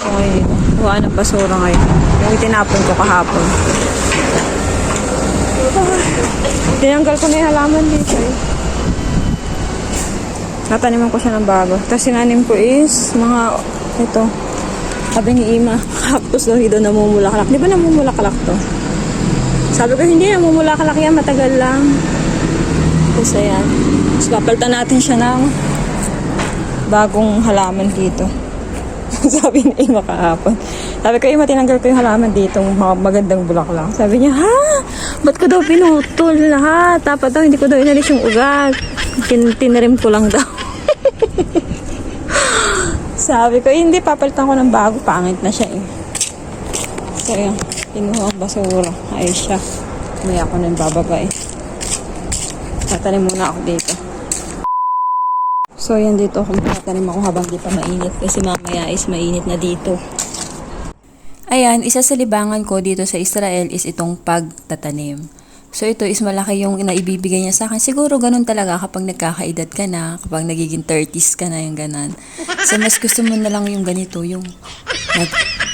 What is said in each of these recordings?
ko ngayon dito. Huwag ng basura ngayon. Yung itinapon ko kahapon. Tinanggal ko na yung halaman dito eh. Nataniman ko siya ng bago. Tapos sinanim ko is mga ito. Sabi ni Ima, cactus daw dito namumulaklak. Di ba namumulaklak to? Sabi ko hindi namumulaklak yan, matagal lang. Tapos ayan. Tapos papalitan natin siya ng bagong halaman dito. Sabi ni Ima kahapon. Sabi ko, Ima, tinanggal ko yung halaman dito, mga magandang bulaklak. Sabi niya, ha? Ba't ko daw pinutol lahat? Dapat daw, hindi ko daw inalis yung ugat. Tinirim ko lang daw. Sabi ko, hindi, papalitan ko ng bago. Pangit na siya eh. So, yun. Kinuha ang basura. Ayos siya. May ako na yung bababa eh. Tatanim muna ako dito. So, yan dito. Kung tatanim ako habang di pa mainit. Kasi mamaya is mainit na dito. Ayan, isa sa libangan ko dito sa Israel is itong pagtatanim. So ito is malaki yung naibibigay niya sa akin. Siguro ganun talaga kapag nagkakaedad ka na, kapag nagiging 30s ka na yung ganan. So mas gusto mo na lang yung ganito, yung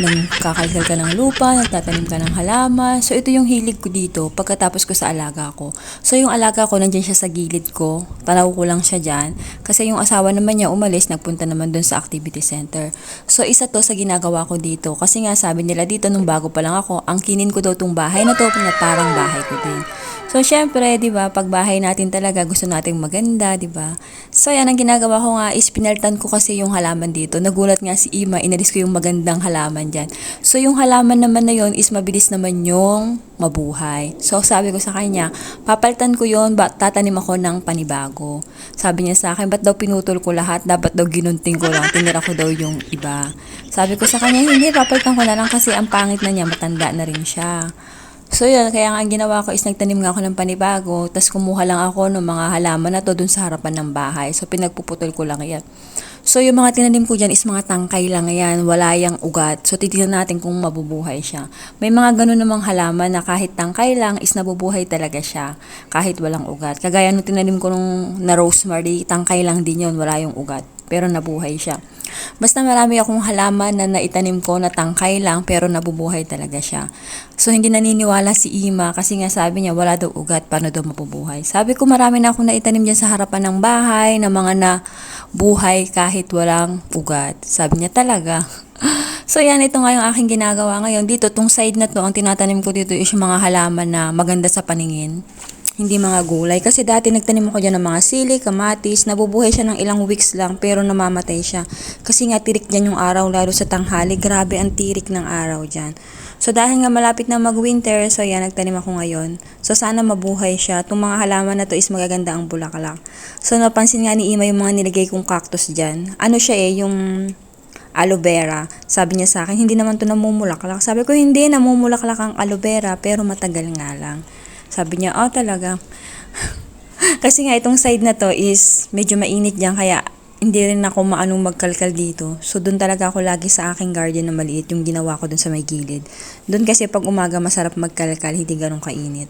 nagkakalkal ka ng lupa, nagtatanim ka ng halaman. So ito yung hilig ko dito pagkatapos ko sa alaga ko. So yung alaga ko, nandiyan siya sa gilid ko. Tanaw ko lang siya dyan. Kasi yung asawa naman niya umalis, nagpunta naman dun sa activity center. So isa to sa ginagawa ko dito. Kasi nga sabi nila dito nung bago pa lang ako, ang kinin ko daw tong bahay na to, na parang bahay ko din. So, syempre, di ba, pag bahay natin talaga, gusto nating maganda, di ba? So, yan, ang ginagawa ko nga is pinaltan ko kasi yung halaman dito. Nagulat nga si Ima, inalis ko yung magandang halaman dyan. So, yung halaman naman na yon is mabilis naman yung mabuhay. So, sabi ko sa kanya, papaltan ko yon, tatanim ako ng panibago. Sabi niya sa akin, ba't daw pinutol ko lahat? Dapat daw ginunting ko lang, tinira ko daw yung iba. Sabi ko sa kanya, hindi, papaltan ko na lang kasi ang pangit na niya, matanda na rin siya. So yun, kaya nga ang ginawa ko is nagtanim nga ako ng panibago, tapos kumuha lang ako ng mga halaman na to dun sa harapan ng bahay. So pinagpuputol ko lang yan. So yung mga tinanim ko dyan is mga tangkay lang yan, wala yang ugat. So titignan natin kung mabubuhay siya. May mga ganun namang halaman na kahit tangkay lang is nabubuhay talaga siya, kahit walang ugat. Kagaya nung tinanim ko nung na rosemary, tangkay lang din yun, wala yung ugat. Pero nabuhay siya. Basta marami akong halaman na naitanim ko na tangkay lang pero nabubuhay talaga siya. So hindi naniniwala si Ima kasi nga sabi niya wala daw ugat, paano daw mabubuhay. Sabi ko marami na akong naitanim dyan sa harapan ng bahay na mga nabuhay kahit walang ugat. Sabi niya talaga. So yan, ito nga yung aking ginagawa ngayon. Dito, tong side na to, ang tinatanim ko dito is yung mga halaman na maganda sa paningin. Hindi mga gulay. Kasi dati nagtanim ako dyan ng mga sili, kamatis. Nabubuhay siya ng ilang weeks lang pero namamatay siya. Kasi nga tirik dyan yung araw lalo sa tanghali. Grabe ang tirik ng araw dyan. So dahil nga malapit na mag-winter, so yan, nagtanim ako ngayon. So sana mabuhay siya. Itong mga halaman na to is magaganda ang bulaklak. So napansin nga ni Ima yung mga nilagay kong cactus dyan. Ano siya yung aloe vera. Sabi niya sa akin, hindi naman to namumulaklak. Sabi ko, hindi, namumulaklak ang aloe vera pero matagal nga lang. Sabi niya, oh talaga. Kasi nga itong side na to is medyo mainit dyan kaya hindi rin ako maanong magkalkal dito. So doon talaga ako lagi sa aking garden na maliit yung ginawa ko doon sa may gilid. Doon kasi pag umaga masarap magkalkal, hindi ganun kainit.